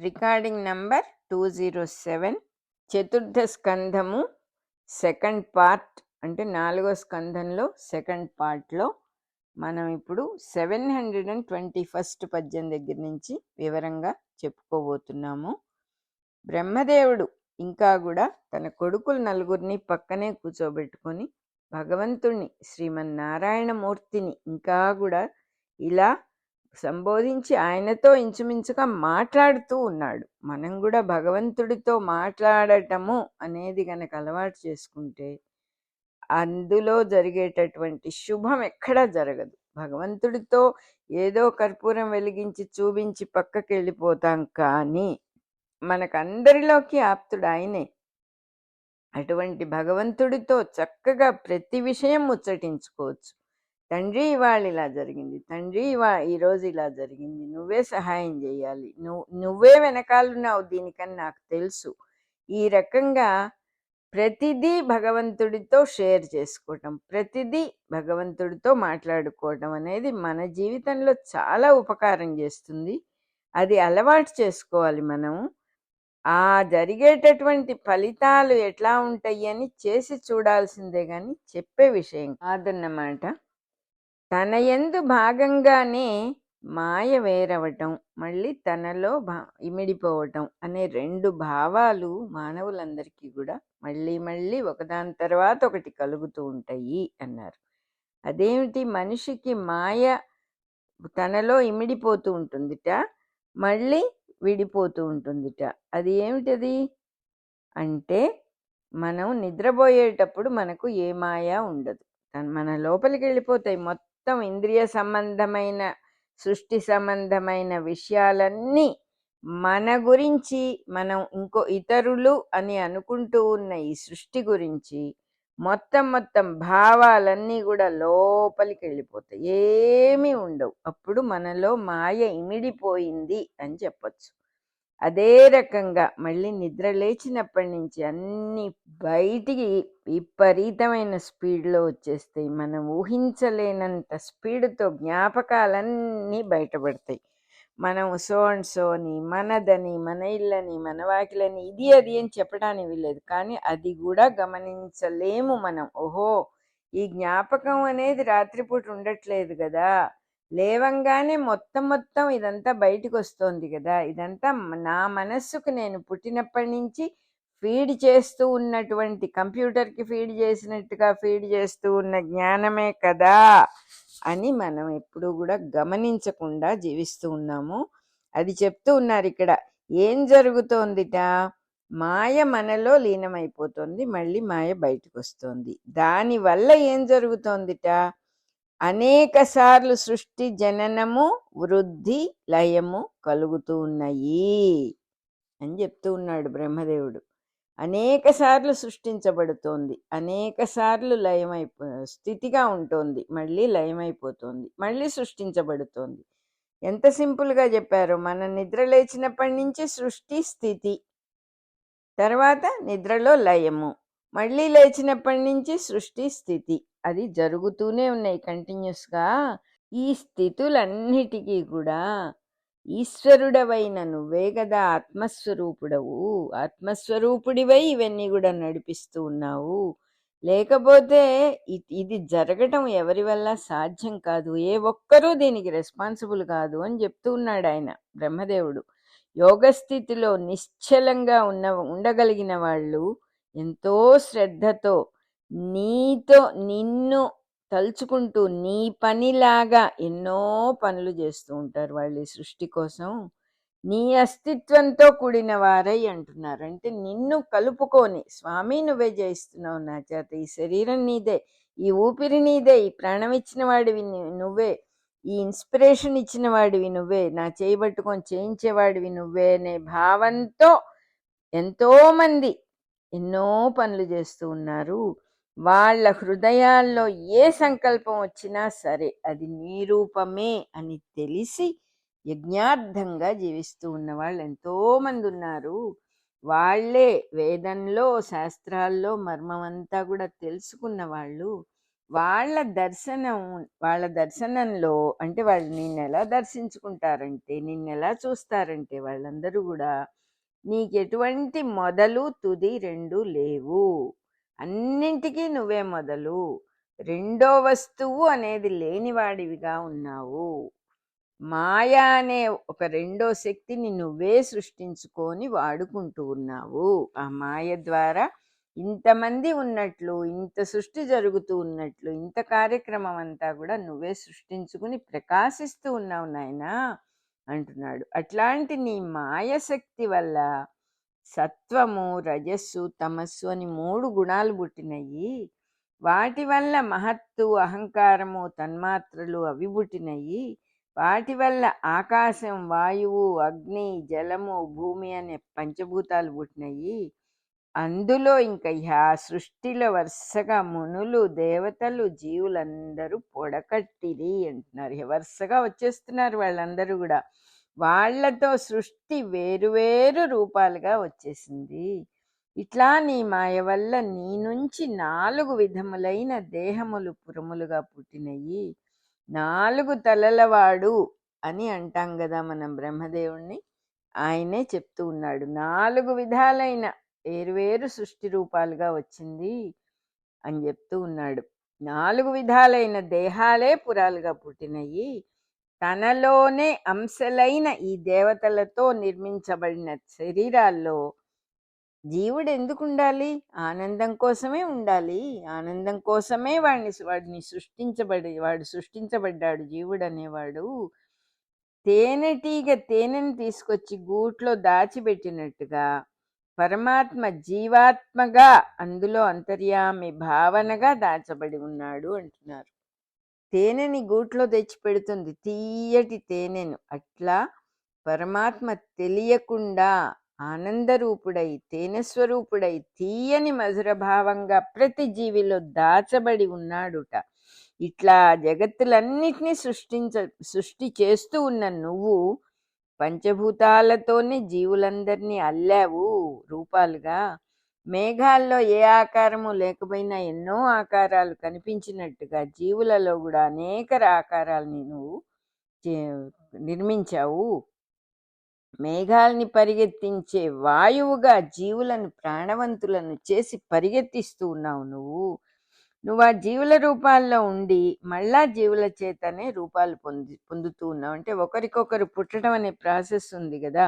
Recording number 207. చతుర్థ స్కంధము second part, అంటే 4వ స్కంధంలో సెకండ్ పార్ట్లో మనం ఇప్పుడు 721 పద్యం దగ్గర నుంచి వివరంగా చెప్పుకోబోతున్నాము. బ్రహ్మదేవుడు ఇంకా కూడా తన కొడుకులు నలుగురిని పక్కనే కూర్చోబెట్టుకొని భగవంతుణ్ణి శ్రీమన్నారాయణమూర్తిని ఇంకా కూడా ఇలా సంబోధించి ఆయనతో ఇంచుమించుగా మాట్లాడుతూ ఉన్నాడు. మనం కూడా భగవంతుడితో మాట్లాడటము అనేది గనక అలవాటు చేసుకుంటే అందులో జరిగేటటువంటి శుభం ఎక్కడా జరగదు. భగవంతుడితో ఏదో కర్పూరం వెలిగించి చూపించి పక్కకి వెళ్ళిపోతాం, కానీ మనకందరిలోకి ఆప్తుడు ఆయనే. అటువంటి భగవంతుడితో చక్కగా ప్రతి విషయం ముచ్చటించుకోవచ్చు. తండ్రి ఇవాళ ఇలా జరిగింది, తండ్రి ఈరోజు ఇలా జరిగింది, నువ్వే సహాయం చేయాలి, నువ్వే వెనకాలన్నావు దీనికని నాకు తెలుసు. ఈ రకంగా ప్రతిదీ భగవంతుడితో షేర్ చేసుకోవటం, ప్రతిదీ భగవంతుడితో మాట్లాడుకోవటం అనేది మన జీవితంలో చాలా ఉపకారం చేస్తుంది. అది అలవాటు చేసుకోవాలి మనం. ఆ జరిగేటటువంటి ఫలితాలు ఎట్లా ఉంటాయి అని చేసి చూడాల్సిందే కానీ చెప్పే విషయం కాదన్నమాట. తన యందు భాగంగానే మాయ వేరవటం, మళ్ళీ తనలో ఇమిడిపోవటం అనే రెండు భావాలు మానవులందరికీ కూడా మళ్ళీ మళ్ళీ ఒకదాని తర్వాత ఒకటి కలుగుతూ ఉంటాయి అన్నారు. అదేమిటి? మనిషికి మాయ తనలో ఇమిడిపోతూ ఉంటుందిట, మళ్ళీ విడిపోతూ ఉంటుందిట. అది ఏమిటది అంటే, మనం నిద్రపోయేటప్పుడు మనకు ఏ మాయ ఉండదు, మన లోపలికి వెళ్ళిపోతాయి మొత్తం ఇంద్రియ సంబంధమైన సృష్టి సంబంధమైన విషయాలన్నీ మన గురించి, మనం ఇంకో ఇతరులు అని అనుకుంటూ ఉన్న ఈ సృష్టి గురించి మొత్తం భావాలన్నీ కూడా లోపలికి వెళ్ళిపోతాయి, ఏమీ ఉండవు. అప్పుడు మనలో మాయ ఇమిడిపోయింది అని చెప్పచ్చు. అదే రకంగా మళ్ళీ నిద్ర లేచినప్పటి నుంచి అన్ని బయటికి విపరీతమైన స్పీడ్లో వచ్చేస్తాయి. మనం ఊహించలేనంత స్పీడ్తో జ్ఞాపకాలన్నీ బయటపడతాయి. మనం సో అండ్ సో అని, మనదని, మన ఇల్లని, మన వాకిలని, ఇది అది అని చెప్పడానికి వీలేదు, కానీ అది కూడా గమనించలేము మనం. ఓహో, ఈ జ్ఞాపకం అనేది రాత్రిపూట ఉండట్లేదు కదా, లేవంగానే మొత్తం ఇదంతా బయటకు వస్తోంది కదా, ఇదంతా నా మనస్సుకు నేను పుట్టినప్పటి నుంచి ఫీడ్ చేస్తూ ఉన్నటువంటి, కంప్యూటర్కి ఫీడ్ చేసినట్టుగా ఫీడ్ చేస్తూ ఉన్న జ్ఞానమే కదా అని మనం ఎప్పుడు కూడా గమనించకుండా జీవిస్తూ ఉన్నాము. అది చెప్తూ ఉన్నారు ఇక్కడ. ఏం జరుగుతోందిట? మాయ మనలో లీనమైపోతుంది, మళ్ళీ మాయ బయటకు వస్తుంది. దానివల్ల ఏం జరుగుతోందిట? అనేక సార్లు సృష్టి జననము, వృద్ధి, లయము కలుగుతూ ఉన్నాయి అని చెప్తూ ఉన్నాడు బ్రహ్మదేవుడు. అనేక సార్లు సృష్టించబడుతోంది, అనేక సార్లు స్థితిగా ఉంటుంది, మళ్ళీ లయమైపోతుంది, మళ్ళీ సృష్టించబడుతోంది. ఎంత సింపుల్గా చెప్పారు. మనం నిద్ర లేచినప్పటి నుంచి సృష్టి, స్థితి, తర్వాత నిద్రలో లయము, మళ్ళీ లేచినప్పటి నుంచి సృష్టి, స్థితి, అది జరుగుతూనే ఉన్నాయి కంటిన్యూస్గా. ఈ స్థితులన్నిటికీ కూడా ఈశ్వరుడవైన నువ్వే కదా ఆత్మస్వరూపుడవు, ఆత్మస్వరూపుడివై ఇవన్నీ కూడా నడిపిస్తూ ఉన్నావు. లేకపోతే ఇది జరగటం ఎవరి వల్ల సాధ్యం కాదు, ఏ ఒక్కరూ దీనికి రెస్పాన్సిబుల్ కాదు అని చెప్తూ ఉన్నాడు ఆయన బ్రహ్మదేవుడు. యోగస్థితిలో నిశ్చలంగా ఉండగలిగిన వాళ్ళు ఎంతో శ్రద్ధతో నిన్ను తలుచుకుంటూ నీ పనిలాగా ఎన్నో పనులు చేస్తూ ఉంటారు వాళ్ళు ఈ సృష్టి కోసం. నీ అస్తిత్వంతో కూడిన వారై అంటున్నారు. అంటే నిన్ను కలుపుకొని, స్వామి నువ్వే చేయిస్తున్నావు నా చేత, ఈ శరీరం నీదే, ఈ ఊపిరి నీదే, ఈ ప్రాణం ఇచ్చిన వాడివి నువ్వే, ఈ ఇన్స్పిరేషన్ ఇచ్చిన వాడివి నువ్వే, నా చేయబట్టుకొని చేయించేవాడివి నువ్వే అనే భావంతో ఎంతోమంది ఎన్నో పనులు చేస్తూ ఉన్నారు. వాళ్ళ హృదయాల్లో ఏ సంకల్పం వచ్చినా సరే అది నీ రూపమే అని తెలిసి యజ్ఞార్థంగా జీవిస్తూ ఉన్న వాళ్ళు ఎంతోమంది ఉన్నారు. వాళ్ళే వేదంలో, శాస్త్రాల్లో మర్మమంతా కూడా తెలుసుకున్న వాళ్ళు. వాళ్ళ దర్శనం వాళ్ళ దర్శనంలో అంటే వాళ్ళు నిన్నెలా దర్శించుకుంటారంటే, నిన్నెలా చూస్తారంటే వాళ్ళందరూ గూడా, నీకెటువంటి మొదలు, తుది 2 లేవు. అన్నింటికి నువ్వే మొదలు. రెండో వస్తువు అనేది లేనివాడివిగా ఉన్నావు. మాయ అనే ఒక రెండో శక్తిని నువ్వే సృష్టించుకొని వాడుకుంటూ ఉన్నావు. ఆ మాయ ద్వారా ఇంతమంది ఉన్నట్లు, ఇంత సృష్టి జరుగుతూ ఉన్నట్లు, ఇంత కార్యక్రమం అంతా కూడా నువ్వే సృష్టించుకుని ప్రకాశిస్తూ ఉన్నావు నాయనా అంటున్నాడు. అట్లాంటి నీ మాయ శక్తి వల్ల సత్వము, రజస్సు, తమస్సు అని 3 గుణాలు పుట్టినయి. వాటి వల్ల మహత్తు, అహంకారము, తన్మాత్రలు అవి పుట్టినయి. వాటి వల్ల ఆకాశం, వాయువు, అగ్ని, జలము, భూమి అనే పంచభూతాలు పుట్టినయి. అందులో ఇంకా ఆ సృష్టిలో వరుసగా మునులు, దేవతలు, జీవులందరూ పొడకట్టిరి అంటున్నారు. వరుసగా వచ్చేస్తున్నారు వాళ్ళందరూ కూడా. వాళ్ళతో సృష్టి వేరువేరు రూపాలుగా వచ్చేసింది. ఇట్లా నీ మాయ వల్ల నీ నుంచి 4 విధములైన దేహములు పురములుగా పుట్టినయి. 4 తలలవాడు అని అంటాం కదా మనం బ్రహ్మదేవుణ్ణి. ఆయనే చెప్తూ ఉన్నాడు. 4 విధాలైన వేరువేరు సృష్టి రూపాలుగా వచ్చింది అని చెప్తూ ఉన్నాడు. 4 విధాలైన దేహాలే పురాలుగా పుట్టినయి. తనలోనే అంశలైన ఈ దేవతలతో నిర్మించబడిన శరీరాల్లో జీవుడు ఎందుకు ఉండాలి? ఆనందం కోసమే ఉండాలి. ఆనందం కోసమే వాడిని వాడు సృష్టించబడ్డాడు జీవుడు అనేవాడు. తేనెటీగ తేనెను తీసుకొచ్చి గూట్లో దాచిపెట్టినట్టుగా పరమాత్మ జీవాత్మగా అందులో అంతర్యామి భావనగా దాచబడి ఉన్నాడు అంటున్నారు. తేనెని గూట్లో తెచ్చి పెడుతుంది, తీయటి తేనెను. అట్లా పరమాత్మ తెలియకుండా ఆనందరూపుడై, తేనెస్వరూపుడై, తీయని మధురభావంగా ప్రతి జీవిలో దాచబడి ఉన్నాడుట. ఇట్లా జగత్తులన్నిటినీ సృష్టి చేస్తూ ఉన్న నువ్వు పంచభూతాలతోనే జీవులందరినీ అల్లావు రూపాలుగా. మేఘాల్లో ఏ ఆకారము లేకపోయినా ఎన్నో ఆకారాలు కనిపించినట్టుగా జీవులలో కూడా అనేక ఆకారాలని నువ్వు నిర్మించావు. మేఘాల్ని పరిగెత్తించే వాయువుగా జీవులను ప్రాణవంతులను చేసి పరిగెత్తిస్తూ ఉన్నావు నువ్వు ఆ జీవుల రూపాల్లో ఉండి మళ్ళా జీవుల చేతనే రూపాలు పొందుతూ ఉన్నావు. అంటే ఒకరికొకరు పుట్టడం అనే ప్రాసెస్ ఉంది కదా,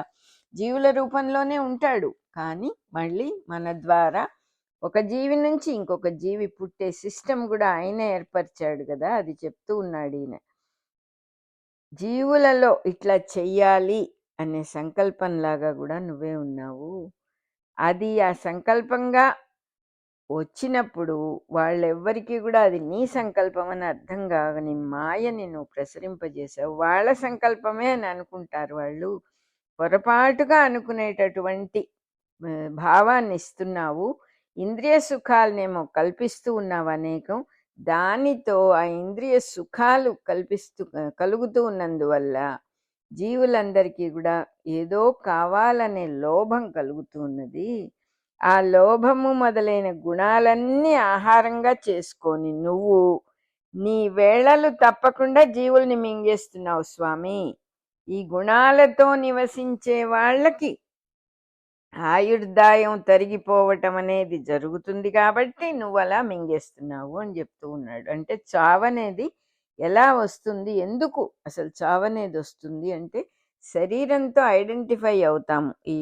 జీవుల రూపంలోనే ఉంటాడు. కానీ మళ్ళీ మన ద్వారా ఒక జీవి నుంచి ఇంకొక జీవి పుట్టే సిస్టమ్ కూడా ఆయన ఏర్పరిచాడు కదా, అది చెప్తూ ఉన్నాడు ఈయన. జీవులలో ఇట్లా చెయ్యాలి అనే సంకల్పంలాగా కూడా నువ్వే ఉన్నావు. అది ఆ సంకల్పంగా వచ్చినప్పుడు వాళ్ళెవ్వరికీ కూడా అది నీ సంకల్పం అని అర్థం కాని మాయని నువ్వు ప్రసరింపజేసావు. వాళ్ళ సంకల్పమే అని అనుకుంటారు వాళ్ళు. పొరపాటుగా అనుకునేటటువంటి భావాన్ని ఇస్తున్నావు. ఇంద్రియ సుఖాలనేమో కల్పిస్తూ ఉన్నావు అనేకం. దానితో ఆ ఇంద్రియ సుఖాలు కలుగుతూ ఉన్నందువల్ల జీవులందరికీ కూడా ఏదో కావాలనే లోభం కలుగుతూ ఉన్నది. ఆ లోభము మొదలైన గుణాలన్నీ ఆహారంగా చేసుకొని నువ్వు నీ వేళలు తప్పకుండా జీవుల్ని మింగేస్తున్నావు స్వామి. ఈ గుణాలతో నివసించే వాళ్ళకి ఆయుర్దాయం తరిగిపోవటం అనేది జరుగుతుంది కాబట్టి నువ్వు అలా మింగేస్తున్నావు అని చెప్తూ ఉన్నాడు. అంటే చావనేది ఎలా వస్తుంది, ఎందుకు అసలు చావనేది వస్తుంది అంటే శరీరంతో ఐడెంటిఫై అవుతాము ఈ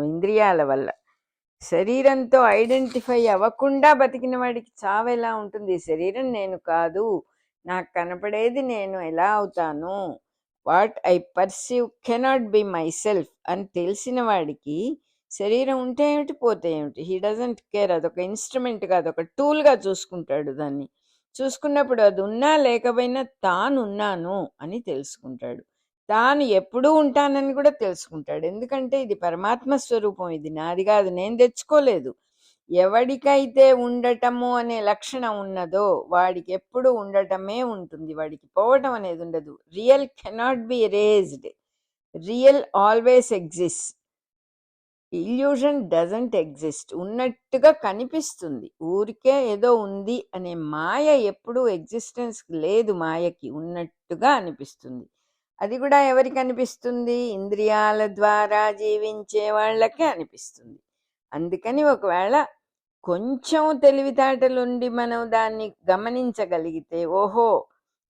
ఇంద్రియాల వల్ల. శరీరంతో ఐడెంటిఫై అవ్వకుండా బతికిన వాడికి చావు ఎలా ఉంటుంది? శరీరం నేను కాదు, నాకు కనపడేది నేను ఎలా అవుతాను, what I perceive cannot be my self అని తెలిసిన వాడికి శరీరం ఉంటే ఏమిటి పోతే ఏమిటి, హీ డజంట్ కేర్. అదొక ఇన్స్ట్రుమెంట్గా, అదొక టూల్గా చూసుకుంటాడు దాన్ని. చూసుకున్నప్పుడు అది ఉన్నా లేకపోయినా తానున్నాను అని తెలుసుకుంటాడు. తాను ఎప్పుడూ ఉంటానని కూడా తెలుసుకుంటాడు. ఎందుకంటే ఇది పరమాత్మ స్వరూపం, ఇది నాది కాదు, నేను తెచ్చుకోలేదు. ఎవడికైతే ఉండటము అనే లక్షణం ఉన్నదో వాడికి ఎప్పుడు ఉండటమే ఉంటుంది, వాడికి పోవటం అనేది ఉండదు. Real cannot be erased, real always exist. Illusion doesn't exist. ఉన్నట్టుగా కనిపిస్తుంది. ఊరికే ఏదో ఉంది అనే మాయ ఎప్పుడూ ఎగ్జిస్టెన్స్ లేదు మాయకి. ఉన్నట్టుగా అనిపిస్తుంది. అది కూడా ఎవరికి అనిపిస్తుంది? ఇంద్రియాల ద్వారా జీవించే వాళ్ళకే అనిపిస్తుంది. అందుకని ఒకవేళ కొంచెం తెలివితేటలుండి మనం దాన్ని గమనించగలిగితే, ఓహో!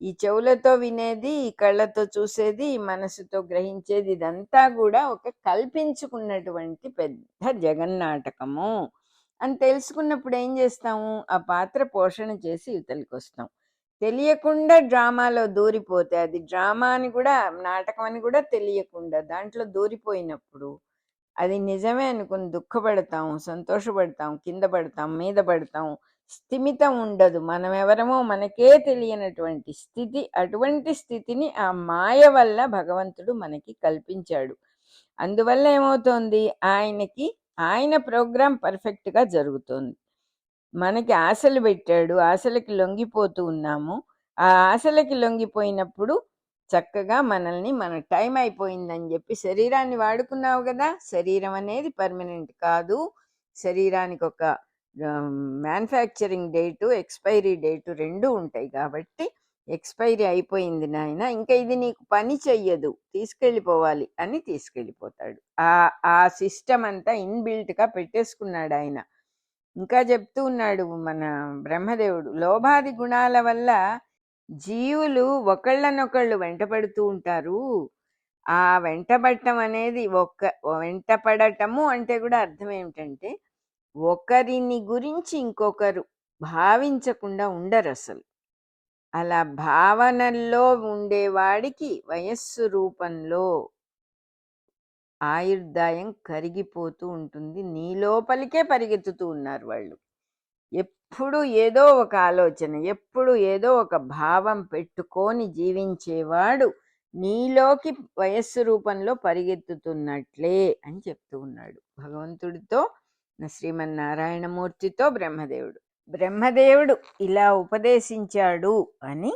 ఈ చెవులతో వినేది, ఈ కళ్ళతో చూసేది, ఈ మనసుతో గ్రహించేది ఇదంతా కూడా ఒక కల్పించుకున్నటువంటి పెద్ద జగన్నాటకము అని తెలుసుకున్నప్పుడు ఏం చేస్తాము? ఆ పాత్ర పోషణ చేసి ఇవతలికొస్తాం. తెలియకుండా డ్రామాలో దూరిపోతే, అది డ్రామా అని కూడా, నాటకం అని కూడా తెలియకుండా దాంట్లో దూరిపోయినప్పుడు అది నిజమే అనుకుని దుఃఖపడతాం, సంతోషపడతాం, కింద పడతాం, మీద పడతాం. స్థిమితం ఉండదు. మనం ఎవరమో మనకే తెలియనటువంటి స్థితి. అటువంటి స్థితిని ఆ మాయ వల్ల భగవంతుడు మనకి కల్పించాడు. అందువల్ల ఏమవుతోంది? ఆయన ప్రోగ్రాం పర్ఫెక్ట్గా జరుగుతోంది. మనకి ఆశలు పెట్టాడు, ఆశలకి లొంగిపోతూ ఉన్నాము. ఆ ఆశలకి లొంగిపోయినప్పుడు చక్కగా మనల్ని మన టైం అయిపోయిందని చెప్పి శరీరాన్ని వాడుకున్నావు కదా. శరీరం అనేది పర్మనెంట్ కాదు. శరీరానికి ఒక మ్యానుఫ్యాక్చరింగ్ డేటు, ఎక్స్పైరీ డేటు రెండు ఉంటాయి. కాబట్టి ఎక్స్పైరీ అయిపోయింది నాయన, ఇంకా ఇది నీకు పని చెయ్యదు, తీసుకెళ్ళిపోవాలి అని తీసుకెళ్ళిపోతాడు. ఆ సిస్టమ్ అంతా ఇన్బిల్ట్గా పెట్టేసుకున్నాడు ఆయన. ఇంకా చెప్తూ ఉన్నాడు మన బ్రహ్మదేవుడు, లోభాది గుణాల వల్ల జీవులు ఒకళ్ళనొకళ్ళు వెంటపడుతూ ఉంటారు. ఆ వెంటబడటం అనేది వెంటపడటము అంటే కూడా అర్థం ఏమిటంటే, ఒకరిని గురించి ఇంకొకరు భావించకుండా ఉండరు అసలు. అలా భావనల్లో ఉండేవాడికి వయస్సు రూపంలో ఆయుర్దాయం కరిగిపోతూ ఉంటుంది. నీ లోపలికే పరిగెత్తుతూ ఉన్నారు వాళ్ళు. ఎప్పుడు ఏదో ఒక ఆలోచన, ఎప్పుడు ఏదో ఒక భావం పెట్టుకొని జీవించేవాడు నీలోకి వయస్సు రూపంలో పరిగెత్తుతున్నట్లే అని చెప్తూ ఉన్నాడు భగవంతుడితో, శ్రీమన్నారాయణమూర్తితో బ్రహ్మదేవుడు ఇలా ఉపదేశించాడు అని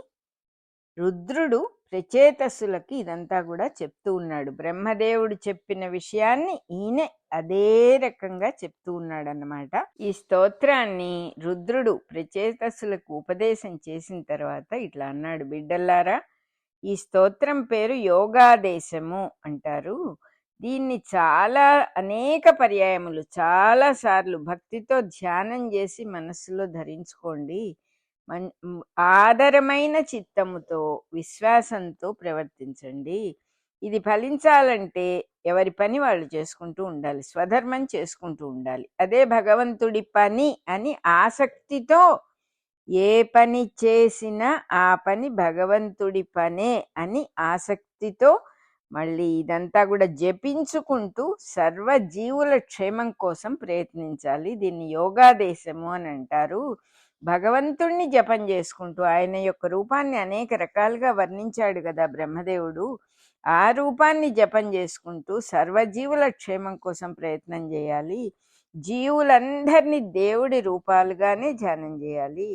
రుద్రుడు ప్రచేతస్సులకి ఇదంతా కూడా చెప్తూ ఉన్నాడు. బ్రహ్మదేవుడు చెప్పిన విషయాన్ని ఈయన అదే రకంగా చెప్తూ ఉన్నాడు అన్నమాట. ఈ స్తోత్రాన్ని రుద్రుడు ప్రచేతస్సులకు ఉపదేశం చేసిన తర్వాత ఇట్లా అన్నాడు, బిడ్డల్లారా, ఈ స్తోత్రం పేరు యోగాదేశము అంటారు. దీన్ని చాలా అనేక పర్యాయములు, చాలా సార్లు భక్తితో ధ్యానం చేసి మనస్సులో ధరించుకోండి. ఆదరమైన చిత్తముతో, విశ్వాసంతో ప్రవర్తించండి. ఇది ఫలించాలంటే ఎవరి పని వాళ్ళు చేసుకుంటూ ఉండాలి, స్వధర్మం చేసుకుంటూ ఉండాలి. అదే భగవంతుడి పని అని ఆసక్తితో ఏ పని చేసినా ఆ పని భగవంతుడి పనే అని ఆసక్తితో మళ్ళీ ఇదంతా కూడా జపించుకుంటూ సర్వజీవుల క్షేమం కోసం ప్రయత్నించాలి. దీన్ని యోగాదేశము అని అంటారు. భగవంతుణ్ణి జపం చేసుకుంటూ, ఆయన యొక్క రూపాన్ని అనేక రకాలుగా వర్ణించాడు కదా బ్రహ్మదేవుడు. ఆ రూపాన్ని జపం చేసుకుంటూ సర్వజీవుల క్షేమం కోసం ప్రయత్నం చేయాలి. జీవులందరినీ దేవుడి రూపాలుగానే ధ్యానం చేయాలి.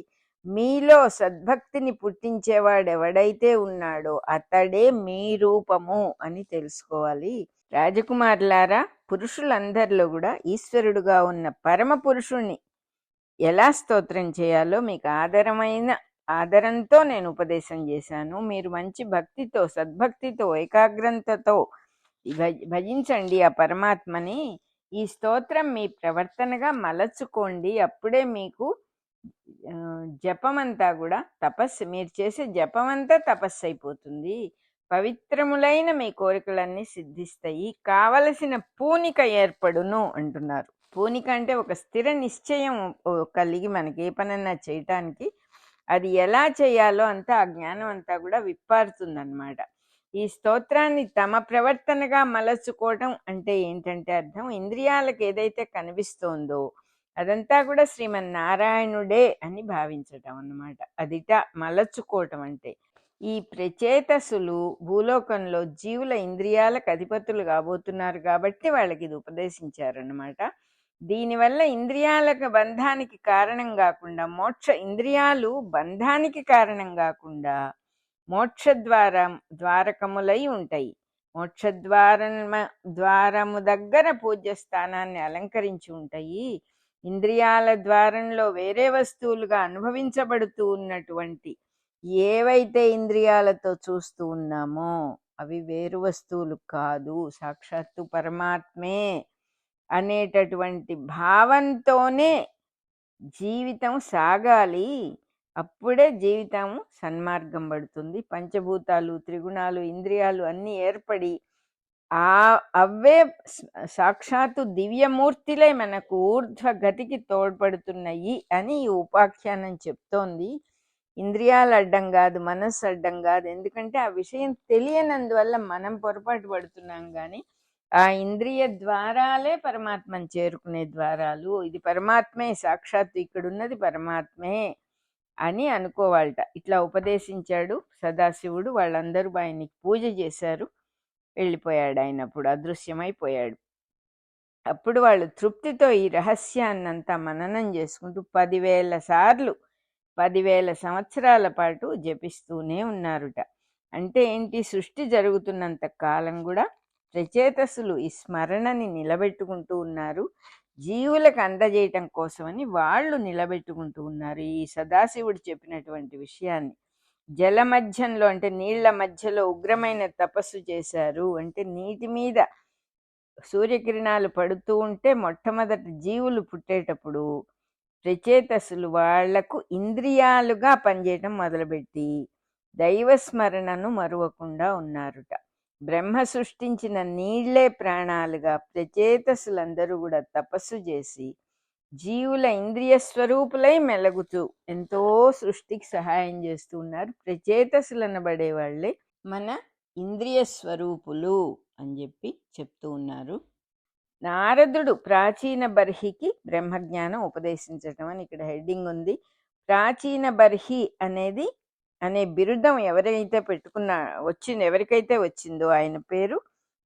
మీలో సద్భక్తిని పుట్టించేవాడు ఎవడైతే ఉన్నాడో అతడే మీ రూపము అని తెలుసుకోవాలి. రాజకుమారులారా, పురుషులందరిలో కూడా ఈశ్వరుడుగా ఉన్న పరమ పురుషుణ్ణి ఎలా స్తోత్రం చేయాలో మీకు ఆదరంతో నేను ఉపదేశం చేశాను. మీరు మంచి భక్తితో, సద్భక్తితో, ఏకాగ్రతతో భజించండి ఆ పరమాత్మని. ఈ స్తోత్రం మీ ప్రవర్తనగా మలచుకోండి. అప్పుడే మీకు జపమంతా కూడా మీరు చేసే జపమంతా తపస్సు అయిపోతుంది. పవిత్రములైన మీ కోరికలన్నీ సిద్ధిస్తాయి. కావలసిన పూనిక ఏర్పడును అంటున్నారు. పూనిక అంటే ఒక స్థిర నిశ్చయం కలిగి మనకి ఏ పనన్నా చేయటానికి అది ఎలా చేయాలో అంతా ఆ జ్ఞానం అంతా కూడా విప్పారుతుంది అన్నమాట. ఈ స్తోత్రాన్ని తమ ప్రవర్తనగా మలచుకోవటం అంటే ఏంటంటే అర్థం, ఇంద్రియాలకు ఏదైతే కనిపిస్తోందో అదంతా కూడా శ్రీమన్నారాయణుడే అని భావించటం అన్నమాట. అదిట మలచుకోవటం అంటే. ఈ ప్రచేతసులు భూలోకంలో జీవుల ఇంద్రియాలకు అధిపతులు కాబోతున్నారు కాబట్టి వాళ్ళకి ఇది ఉపదేశించారన్నమాట. దీనివల్ల ఇంద్రియాలకు బంధానికి కారణం కాకుండా, ఇంద్రియాలు బంధానికి కారణం కాకుండా మోక్ష ద్వారకములై ఉంటాయి. ద్వారము దగ్గర పూజ్య స్థానాన్ని అలంకరించి ఉంటాయి. ఇంద్రియాల ద్వారంలో వేరే వస్తువులుగా అనుభవించబడుతూ ఉన్నటువంటి ఏవైతే ఇంద్రియాలతో చూస్తూ ఉన్నామో అవి వేరు వస్తువులు కాదు, సాక్షాత్తు పరమాత్మే అనేటటువంటి భావంతోనే జీవితం సాగాలి. అప్పుడే జీవితం సన్మార్గం పడుతుంది. పంచభూతాలు, త్రిగుణాలు, ఇంద్రియాలు అన్నీ ఏర్పడి అవే సాక్షాత్తు దివ్యమూర్తిలే మనకు ఊర్ధ్వ గతికి తోడ్పడుతున్నాయి అని ఈ ఉపాఖ్యానం చెప్తోంది. ఇంద్రియాలు అడ్డం కాదు, మనస్సు అడ్డం కాదు. ఎందుకంటే ఆ విషయం తెలియనందువల్ల మనం పొరపాటు పడుతున్నాం. కానీ ఆ ఇంద్రియ ద్వారాలే పరమాత్మను చేరుకునే ద్వారాలు. ఇది పరమాత్మే, సాక్షాత్తు ఇక్కడున్నది పరమాత్మే అని అనుకోవాలట. ఇట్లా ఉపదేశించాడు సదాశివుడు. వాళ్ళందరూ ఆయనకి పూజ చేశారు. వెళ్ళిపోయాడు. ఆయన అప్పుడు అదృశ్యమైపోయాడు. అప్పుడు వాళ్ళు తృప్తితో ఈ రహస్యాన్నంతా మననం చేసుకుంటూ 10,000 సార్లు 10,000 సంవత్సరాల పాటు జపిస్తూనే ఉన్నారుట. అంటే ఏంటి? సృష్టి జరుగుతున్నంత కాలం కూడా ప్రచేతసులు ఈ స్మరణని నిలబెట్టుకుంటూ ఉన్నారు. జీవులకు అందజేయటం కోసమని వాళ్ళు నిలబెట్టుకుంటూ ఉన్నారు ఈ సదాశివుడు చెప్పినటువంటి విషయాన్ని. జల మధ్యంలో అంటే నీళ్ల మధ్యలో ఉగ్రమైన తపస్సు చేశారు. అంటే నీటి మీద సూర్యకిరణాలు పడుతూ ఉంటే మొట్టమొదటి జీవులు పుట్టేటప్పుడు ప్రచేతసులు వాళ్లకు ఇంద్రియాలుగా పనిచేయటం మొదలుపెట్టి దైవస్మరణను మరువకుండా ఉన్నారుట. బ్రహ్మ సృష్టించిన నీళ్లే ప్రాణాలుగా ప్రచేతసులందరూ కూడా తపస్సు చేసి జీవుల ఇంద్రియ స్వరూపులై మెలగుతూ ఎంతో సృష్టికి సహాయం చేస్తూ ఉన్నారు. ప్రచేతసులనబడే వాళ్ళే మన ఇంద్రియ స్వరూపులు అని చెప్పి చెప్తూ ఉన్నారు. నారదుడు ప్రాచీన బర్హికి బ్రహ్మజ్ఞానం ఉపదేశించటం అని ఇక్కడ హెడ్డింగ్ ఉంది. ప్రాచీన బర్హి అనే బిరుదం ఎవరికైతే వచ్చిందో ఆయన పేరు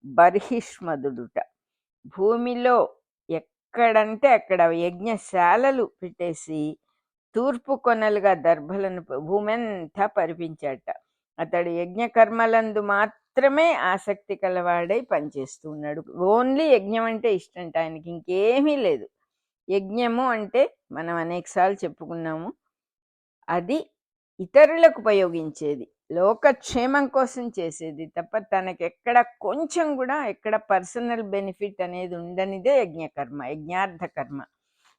బర్హిష్మదుడుట. భూమిలో ఎక్కడంటే అక్కడ యజ్ఞశాలలు పెట్టేసి తూర్పు కొనలుగా దర్భలను భూమి అంతా పరిపించాట. అతడు యజ్ఞకర్మలందు మాత్రమే ఆసక్తి కలవాడై పనిచేస్తూ ఉన్నాడు. ఓన్లీ యజ్ఞం అంటే ఇష్టంట ఆయనకి, ఇంకేమీ లేదు. యజ్ఞము అంటే మనం అనేకసార్లు చెప్పుకున్నాము, అది ఇతరులకు ఉపయోగించేది, లోకక్షేమం కోసం చేసేది తప్ప తనకి ఎక్కడ కొంచెం కూడా ఎక్కడ పర్సనల్ బెనిఫిట్ అనేది ఉండనిదే యజ్ఞకర్మ, యజ్ఞార్థ కర్మ.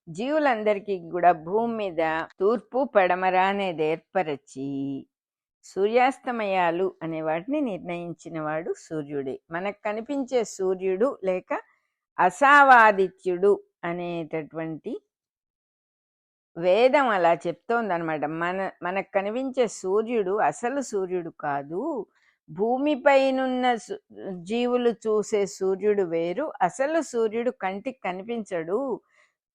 జీవులందరికీ కూడా భూమి మీద తూర్పు పడమర అనేది ఏర్పరచి సూర్యాస్తమయాలు అనే వాటిని నిర్ణయించిన వాడు సూర్యుడే. మనకు కనిపించే సూర్యుడు లేక అసావాదిత్యుడు అనేటటువంటి వేదం అలా చెప్తోందనమాట. మనకు కనిపించే సూర్యుడు అసలు సూర్యుడు కాదు. భూమిపైనున్న జీవులు చూసే సూర్యుడు వేరు. అసలు సూర్యుడు కంటికి కనిపించడు.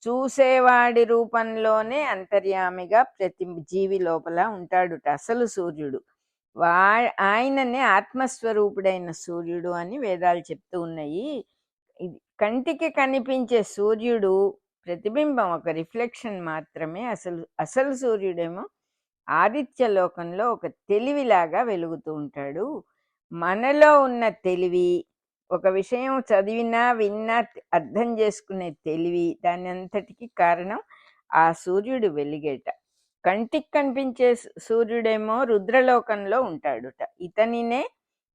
చూసేవాడి రూపంలోనే అంతర్యామిగా ప్రతి జీవి లోపల ఉంటాడుట అసలు సూర్యుడు. ఆయననే ఆత్మస్వరూపుడైన సూర్యుడు అని వేదాలు చెప్తూ ఉన్నాయి. కంటికి కనిపించే సూర్యుడు ప్రతిబింబం, ఒక రిఫ్లెక్షన్ మాత్రమే. అసలు సూర్యుడేమో ఆదిత్య లోకంలో ఒక తెలివిలాగా వెలుగుతూ ఉంటాడు. మనలో ఉన్న తెలివి, ఒక విషయం చదివినా విన్నా అర్థం చేసుకునే తెలివి, దాని అంతటికి కారణం ఆ సూర్యుడు వెలిగేట. కంటికి కనిపించే సూర్యుడేమో రుద్రలోకంలో ఉంటాడుట. ఇతనినే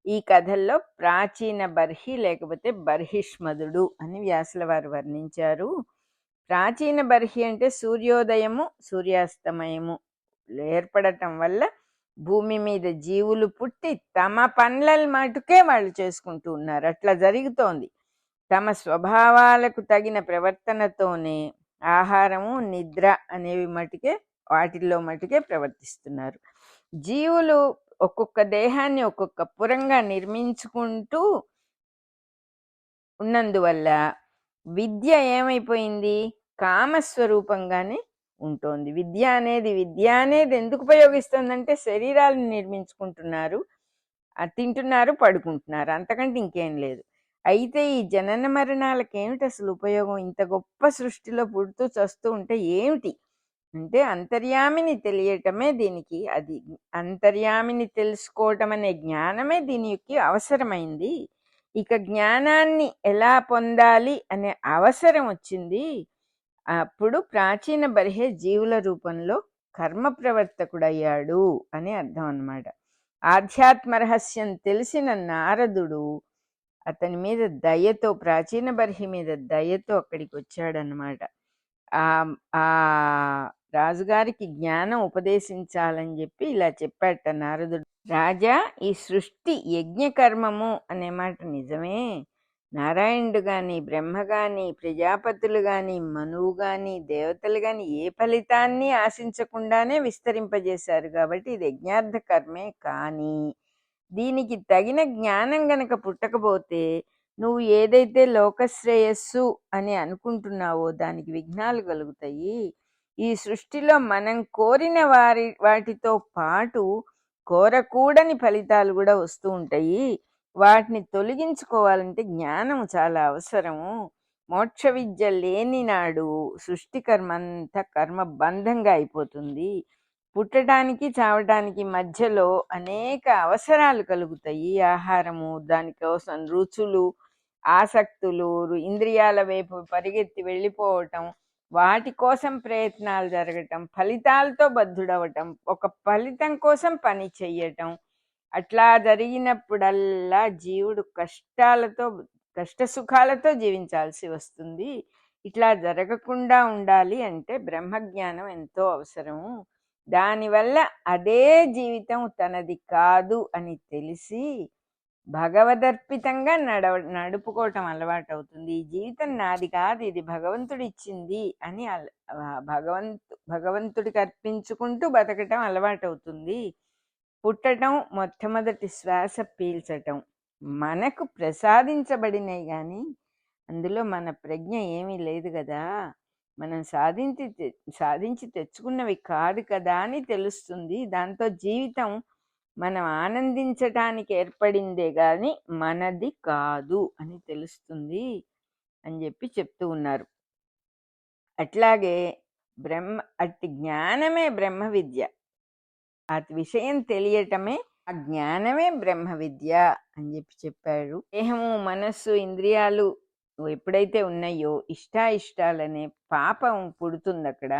ఈ కథల్లో ప్రాచీన బర్హి లేకపోతే బర్హిష్మదుడు అని వ్యాసుల వారు వర్ణించారు. ప్రాచీన బర్హి అంటే సూర్యోదయము సూర్యాస్తమయము ఏర్పడటం వల్ల భూమి మీద జీవులు పుట్టి తమ పనుల మటుకే వాళ్ళు చేసుకుంటూ ఉన్నారు. అట్లా జరుగుతోంది. తమ స్వభావాలకు తగిన ప్రవర్తనతోనే ఆహారము నిద్ర అనేవి వాటిల్లో మటుకే ప్రవర్తిస్తున్నారు. జీవులు ఒక్కొక్క దేహాన్ని ఒక్కొక్క పురంగా నిర్మించుకుంటూ ఉన్నందువల్ల విద్య ఏమైపోయింది? కామస్వరూపంగానే ఉంటుంది. విద్య అనేది ఎందుకు ఉపయోగిస్తుందంటే శరీరాలను నిర్మించుకుంటున్నారు, తింటున్నారు, పడుకుంటున్నారు, అంతకంటే ఇంకేం లేదు. అయితే ఈ జనన మరణాలకు ఏమిటి అసలు ఉపయోగం? ఇంత గొప్ప సృష్టిలో పుడుతూ చస్తూ ఉంటే ఏమిటి అంటే అంతర్యామిని తెలియటమే దీనికి, అది అంతర్యామిని తెలుసుకోవటం అనే జ్ఞానమే దీనికి అవసరమైంది. ఇక జ్ఞానాన్ని ఎలా పొందాలి అనే అవసరం వచ్చింది. అప్పుడు ప్రాచీన బర్హె జీవుల రూపంలో కర్మ ప్రవర్తకుడయ్యాడు అని అర్థం అన్నమాట. ఆధ్యాత్మ రహస్యం తెలిసిన నారదుడు అతని మీద దయతో, ప్రాచీన బర్హి మీద దయతో అక్కడికి వచ్చాడనమాట. ఆ ఆ రాజుగారికి జ్ఞానం ఉపదేశించాలని చెప్పి ఇలా చెప్పాట నారదుడు. రాజా, ఈ సృష్టి యజ్ఞకర్మము అనే మాట నిజమే. నారాయణుడు గాని, బ్రహ్మ గాని, ప్రజాపతులు గాని, మనువు గాని, దేవతలు గాని ఏ ఫలితాన్ని ఆశించకుండానే విస్తరింపజేశారు కాబట్టి ఇది యజ్ఞార్థ కర్మే. కానీ దీనికి తగిన జ్ఞానం గనక పుట్టకపోతే నువ్వు ఏదైతే లోకశ్రేయస్సు అని అనుకుంటున్నావో దానికి విఘ్నాలు కలుగుతాయి. ఈ సృష్టిలో మనం కోరిన వాటితో పాటు కోరకూడని ఫలితాలు కూడా వస్తూ ఉంటాయి. వాటిని తొలగించుకోవాలంటే జ్ఞానం చాలా అవసరము. మోక్ష విద్య లేని నాడు సృష్టి కర్మ అంతా కర్మబంధంగా అయిపోతుంది. పుట్టడానికి చావటానికి మధ్యలో అనేక అవసరాలు కలుగుతాయి. ఆహారము, దానికోసం రుచులు, ఆసక్తులు, ఇంద్రియాల వైపు పరిగెత్తి వెళ్ళిపోవటం, వాటి కోసం ప్రయత్నాలు జరగటం, ఫలితాలతో బద్ధుడవటం, ఒక ఫలితం కోసం పని చెయ్యటం. అట్లా జరిగినప్పుడల్లా జీవుడు కష్టసుఖాలతో జీవించాల్సి వస్తుంది. ఇట్లా జరగకుండా ఉండాలి అంటే బ్రహ్మజ్ఞానం ఎంతో అవసరము. దానివల్ల అదే జీవితం తనది కాదు అని తెలిసి భగవదర్పితంగా నడుపుకోవటం అలవాటు అవుతుంది. ఈ జీవితం నాది కాదు, ఇది భగవంతుడు ఇచ్చింది అని భగవంతుడికి అర్పించుకుంటూ బతకటం అలవాటు అవుతుంది. పుట్టటం, మొట్టమొదటి శ్వాస పీల్చటం మనకు ప్రసాదించబడినాయి, కానీ అందులో మన ప్రజ్ఞ ఏమీ లేదు కదా, మనం సాధించి తెచ్చుకున్నవి కాదు కదా అని తెలుస్తుంది. దాంతో జీవితం మనం ఆనందించటానికి ఏర్పడిందే గాని మనది కాదు అని తెలుస్తుంది అని చెప్పి చెప్తూ ఉన్నారు. అట్లాగే అట్టి జ్ఞానమే బ్రహ్మ విద్య. ఆ విషయం తెలియటమే, ఆ జ్ఞానమే బ్రహ్మ విద్య అని చెప్పాడు. దేహము, మనస్సు, ఇంద్రియాలు ఎప్పుడైతే ఉన్నాయో ఇష్టాలనే పాపం పుడుతుంది అక్కడ.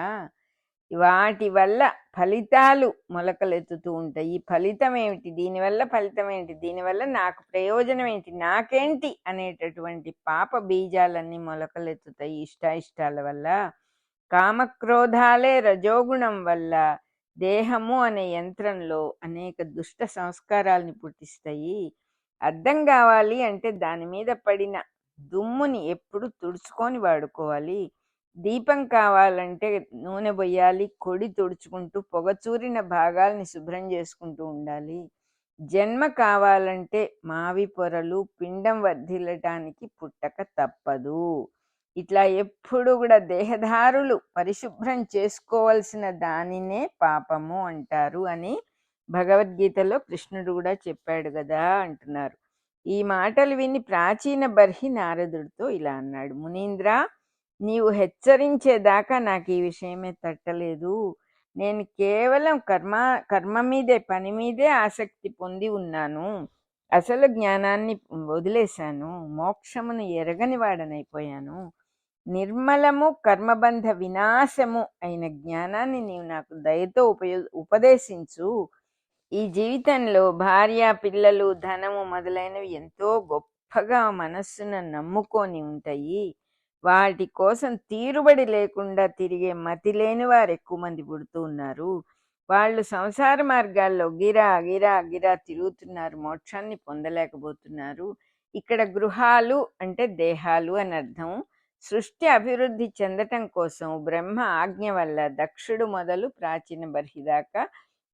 వాటి వల్ల ఫలితాలు మొలకలెత్తుతూ ఉంటాయి. ఫలితం ఏమిటి, దీనివల్ల ఫలితం ఏంటి, దీనివల్ల నాకు ప్రయోజనం ఏంటి, నాకేంటి అనేటటువంటి పాప బీజాలన్నీ మొలకలెత్తుతాయి ఇష్టాల వల్ల. కామక్రోధాలే రజోగుణం వల్ల దేహము అనే యంత్రంలో అనేక దుష్ట సంస్కారాల్ని పుట్టిస్తాయి. అర్థం కావాలి అంటే దాని మీద పడిన దుమ్ముని ఎప్పుడు తుడుచుకొని వాడుకోవాలి. దీపం కావాలంటే నూనె పోయాలి, కొడి తుడుచుకుంటూ పొగచూరిన భాగాల్ని శుభ్రం చేసుకుంటూ ఉండాలి. జన్మ కావాలంటే మావి పొరలు, పిండం వర్ధిల్లటానికి పుట్టక తప్పదు. ఇట్లా ఎప్పుడు కూడా దేహదారులు పరిశుభ్రం చేసుకోవాల్సిన దానినే పాపము అంటారు అని భగవద్గీతలో కృష్ణుడు కూడా చెప్పాడు కదా అంటున్నారు. ఈ మాటలు విని ప్రాచీన బర్హి నారదుడితో ఇలా అన్నాడు: మునీంద్ర, నీవు హెచ్చరించేదాకా నాకు ఈ విషయమే తట్టలేదు. నేను కేవలం కర్మ మీదే, పని మీదే ఆసక్తి పొంది ఉన్నాను. అసలు జ్ఞానాన్ని వదిలేశాను, మోక్షమును ఎరగని వాడనైపోయాను. నిర్మలము, కర్మబంధ వినాశము అయిన జ్ఞానాన్ని నీవు నాకు దయతో ఉపదేశించు. ఈ జీవితంలో భార్య, పిల్లలు, ధనము మొదలైనవి ఎంతో గొప్పగా మనస్సును నమ్ముకొని ఉంటాయి. వాటి కోసం తీరుబడి లేకుండా తిరిగే మతి లేని వారు ఎక్కువ మంది పుడుతూ ఉన్నారు. వాళ్ళు సంసార మార్గాల్లో గిరా గిరా గిరా తిరుగుతున్నారు, మోక్షాన్ని పొందలేకపోతున్నారు. ఇక్కడ గృహాలు అంటే దేహాలు అని అర్థం. సృష్టి అభివృద్ధి చెందటం కోసం బ్రహ్మ ఆజ్ఞ వల్ల దక్షుడు మొదలు ప్రాచీన బర్హి దాకా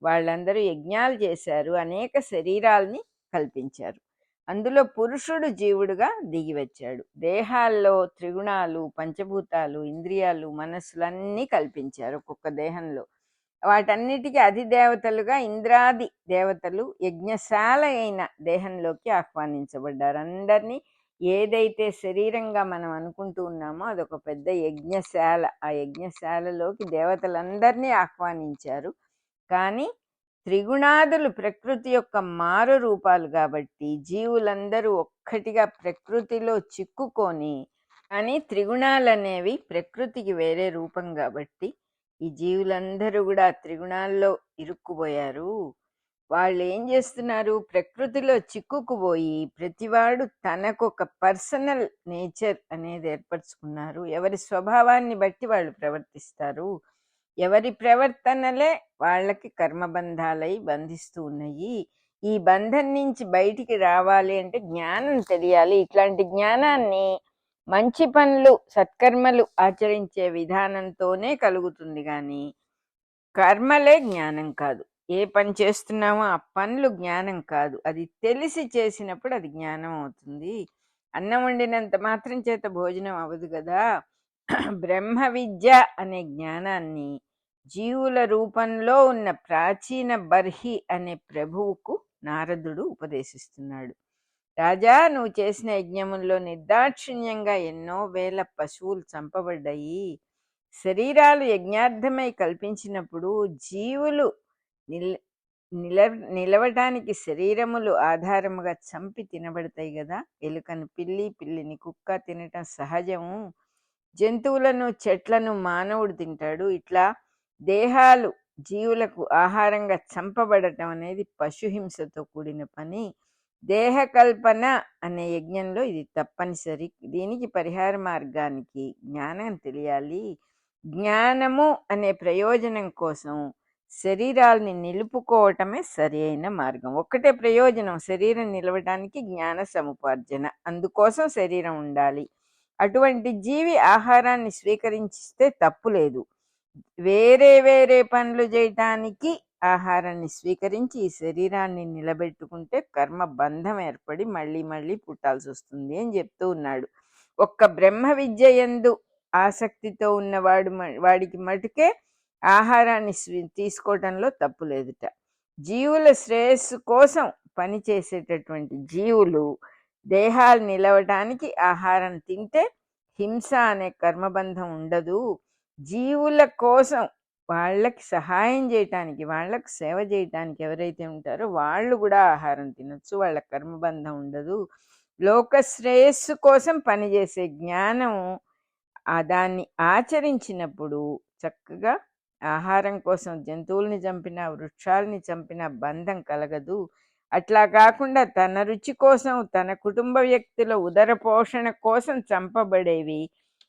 వాళ్ళందరూ యజ్ఞాలు చేశారు, అనేక శరీరాల్ని కల్పించారు. అందులో పురుషుడు జీవుడుగా దిగి వచ్చాడు. దేహాల్లో త్రిగుణాలు, పంచభూతాలు, ఇంద్రియాలు, మనస్సులన్నీ కల్పించారు ఒక్కొక్క దేహంలో. వాటన్నిటికీ అధిదేవతలుగా ఇంద్రాది దేవతలు యజ్ఞశాల అయిన దేహంలోకి ఆహ్వానించబడ్డారు. అందరినీ ఏదైతే శరీరంగా మనం అనుకుంటూ ఉన్నామో అదొక పెద్ద యజ్ఞశాల. ఆ యజ్ఞశాలలోకి దేవతలందరినీ ఆహ్వానించారు. కానీ త్రిగుణాదులు ప్రకృతి యొక్క మారు రూపాలు కాబట్టి జీవులందరూ ఒక్కటిగా ప్రకృతిలో చిక్కుకొని, కానీ త్రిగుణాలనేవి ప్రకృతికి వేరే రూపం కాబట్టి ఈ జీవులందరూ కూడా త్రిగుణాల్లో ఇరుక్కుపోయారు. వాళ్ళు ఏం చేస్తున్నారు, ప్రకృతిలో చిక్కుకుపోయి ప్రతివాడు తనకొక పర్సనల్ నేచర్ అనేది ఏర్పరచుకున్నారు. ఎవరి స్వభావాన్ని బట్టి వాళ్ళు ప్రవర్తిస్తారు. ఎవరి ప్రవర్తనలే వాళ్ళకి కర్మబంధాలై బంధిస్తూ ఉన్నాయి. ఈ బంధం నుంచి బయటికి రావాలి అంటే జ్ఞానం తెలియాలి. ఇట్లాంటి జ్ఞానాన్ని మంచి పనులు సత్కర్మలు ఆచరించే విధానంతోనే కలుగుతుంది కానీ కర్మలే జ్ఞానం కాదు. ఏ పని చేస్తున్నామో ఆ పనులు జ్ఞానం కాదు. అది తెలిసి చేసినప్పుడు అది జ్ఞానం అవుతుంది. అన్నం వండినంత మాత్రం చేత భోజనం అవ్వదు కదా. బ్రహ్మ విద్య అనే జ్ఞానాన్ని జీవుల రూపంలో ఉన్న ప్రాచీన బర్హి అనే ప్రభువుకు నారదుడు ఉపదేశిస్తున్నాడు. రాజా, నువ్వు చేసిన యజ్ఞముల్లో నిర్దాక్షిణ్యంగా ఎన్నో వేల పశువులు చంపబడ్డాయి. శరీరాలు యజ్ఞార్థమై కల్పించినప్పుడు జీవులు నిలవటానికి శరీరములు ఆధారముగా చంపి తినబడతాయి కదా. ఎలుకను పిల్లి, పిల్లిని కుక్క తినటం సహజము. జంతువులను చెట్లను మానవుడు తింటాడు. ఇట్లా దేహాలు జీవులకు ఆహారంగా చంపబడటం అనేది పశుహింసతో కూడిన పని. దేహకల్పన అనే యజ్ఞంలో ఇది తప్పనిసరి. దీనికి పరిహార మార్గానికి జ్ఞానం తెలియాలి. జ్ఞానము అనే ప్రయోజనం కోసం శరీరాల్ని నిలుపుకోవటమే సరి అయిన మార్గం. ఒక్కటే ప్రయోజనం, శరీరం నిలవడానికి జ్ఞాన సముపార్జన. అందుకోసం శరీరం ఉండాలి. అటువంటి జీవి ఆహారాన్ని స్వీకరిస్తే తప్పు లేదు. వేరే వేరే పనులు చేయటానికి ఆహారాన్ని స్వీకరించి ఈ శరీరాన్ని నిలబెట్టుకుంటే కర్మ బంధం ఏర్పడి మళ్ళీ మళ్ళీ పుట్టాల్సి వస్తుంది అని చెప్తూ ఉన్నాడు. ఒక్క బ్రహ్మ విద్య యందు ఆసక్తితో ఉన్నవాడు వాడికి మటుకే ఆహారాన్ని తీసుకోవటంలో తప్పు లేదుట. జీవుల శ్రేయస్సు కోసం పనిచేసేటటువంటి జీవులు దేహాలు నిలవటానికి ఆహారం తింటే హింస అనే కర్మబంధం ఉండదు. జీవుల కోసం వాళ్ళకి సహాయం చేయటానికి, వాళ్ళకి సేవ చేయటానికి ఎవరైతే ఉంటారో వాళ్ళు కూడా ఆహారం తినొచ్చు. వాళ్ళ కర్మబంధం ఉండదు. లోక శ్రేయస్సు కోసం పనిచేసే జ్ఞానం దాన్ని ఆచరించినప్పుడు చక్కగా ఆహారం కోసం జంతువుల్ని చంపినా వృక్షాలని చంపినా బంధం కలగదు. అట్లా కాకుండా తన రుచి కోసం, తన కుటుంబ వ్యక్తుల ఉదర పోషణ కోసం చంపబడేవి,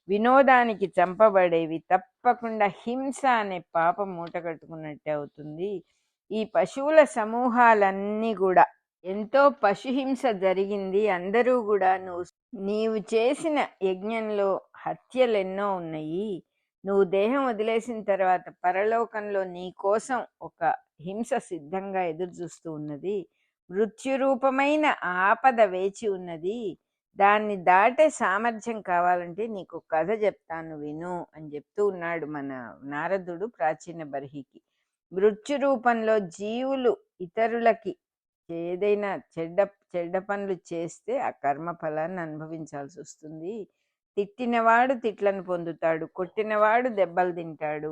వినోదానికి చంపబడేవి తప్పకుండా హింస అనే పాపం మూట కట్టుకున్నట్టే అవుతుంది. ఈ పశువుల సమూహాలన్నీ కూడా ఎంతో పశుహింస జరిగింది. అందరూ కూడా నీవు చేసిన యజ్ఞంలో హత్యలు ఎన్నో ఉన్నాయి. నువ్వు దేహం వదిలేసిన తర్వాత పరలోకంలో నీ కోసం ఒక హింస సిద్ధంగా ఎదురు చూస్తూ ఉన్నది. మృత్యురూపమైన ఆపద వేచి ఉన్నది. దాన్ని దాటే సామర్థ్యం కావాలంటే నీకు కథ చెప్తాను విను అని చెప్తూ ఉన్నాడు మన నారదుడు ప్రాచీన బర్హికి. మృత్యు రూపంలో జీవులు ఇతరులకి ఏదైనా చెడ్డ పనులు చేస్తే ఆ కర్మ ఫలాన్ని అనుభవించాల్సి వస్తుంది. తిట్టినవాడు తిట్లను పొందుతాడు, కొట్టినవాడు దెబ్బలు తింటాడు.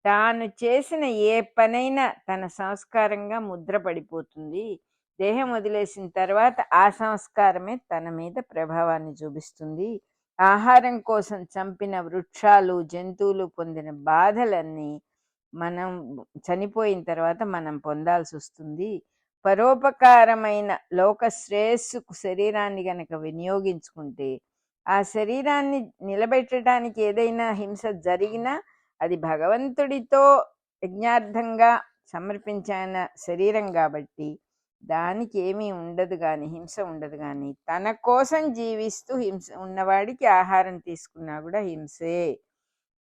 తాను చేసిన ఏ పనైనా తన సంస్కారంగా ముద్ర పడిపోతుంది. దేహం వదిలేసిన తర్వాత ఆ సంస్కారమే తన మీద ప్రభావాన్ని చూపిస్తుంది. ఆహారం కోసం చంపిన వృక్షాలు, జంతువులు పొందిన బాధలన్నీ మనం చనిపోయిన తర్వాత మనం పొందాల్సి వస్తుంది. పరోపకారమైన లోక శ్రేయస్సుకు శరీరాన్ని గనక వినియోగించుకుంటే ఆ శరీరాన్ని నిలబెట్టడానికి ఏదైనా హింస జరిగినా అది భగవంతుడితో యజ్ఞార్థంగా సమర్పించిన శరీరం కాబట్టి దానికి ఏమీ ఉండదు కానీ, హింస ఉండదు. కానీ తన కోసం జీవిస్తూ హింస ఉన్నవాడికి ఆహారం తీసుకున్నా కూడా హింసే.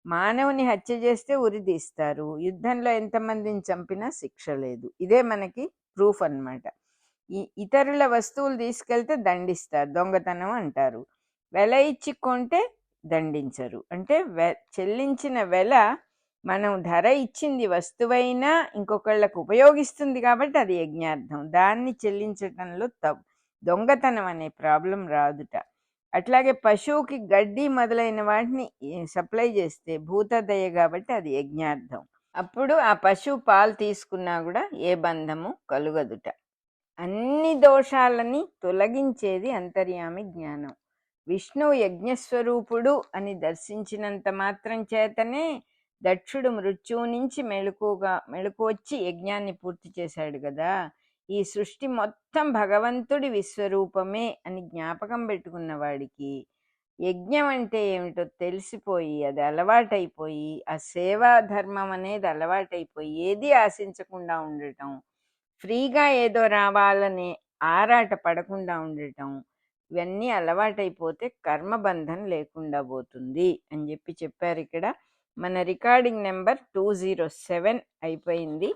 మానవుని హత్య చేస్తే ఉరి తీస్తారు, యుద్ధంలో ఎంతమందిని చంపినా శిక్ష లేదు. ఇదే మనకి ప్రూఫ్ అన్నమాట. ఇతరుల వస్తువులు తీసుకెళ్తే దండిస్తారు, దొంగతనం అంటారు. వెల ఇచ్చి కొంటే దండించరు. అంటే చెల్లించిన వెల, మనం ధర ఇచ్చింది వస్తువైనా ఇంకొకళ్ళకు ఉపయోగిస్తుంది కాబట్టి అది యజ్ఞార్థం. దాన్ని చెల్లించటంలో దొంగతనం అనే ప్రాబ్లం రాదుట. అట్లాగే పశువుకి గడ్డి మొదలైన వాటిని సప్లై చేస్తే భూతదయ కాబట్టి అది యజ్ఞార్థం. అప్పుడు ఆ పశువు పాలు తీసుకున్నా కూడా ఏ బంధము కలుగదుట. అన్ని దోషాలని తొలగించేది అంతర్యామి జ్ఞానం. విష్ణువు యజ్ఞస్వరూపుడు అని దర్శించినంత మాత్రం చేతనే దక్షుడు మృత్యువు నుంచి మెళుకు వచ్చి యజ్ఞాన్ని పూర్తి చేశాడు కదా. ఈ సృష్టి మొత్తం భగవంతుడి విశ్వరూపమే అని జ్ఞాపకం పెట్టుకున్న వాడికి యజ్ఞం అంటే ఏమిటో తెలిసిపోయి అది అలవాటైపోయి ఆ సేవా ధర్మం అనేది అలవాటైపోయి ఏది ఆశించకుండా ఉండటం, ఫ్రీగా ఏదో రావాలనే ఆరాట పడకుండా ఉండటం, ఇవన్నీ అలవాటైపోతే కర్మబంధం లేకుండా పోతుంది అని చెప్పారు ఇక్కడ. మన రికార్డింగ్ నెంబర్ 207 అయిపోయింది.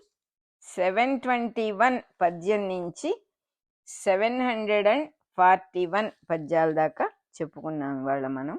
721 పద్యం నుంచి 741 పద్యాల దాకా చెప్పుకున్నాం ఇవాళ మనం.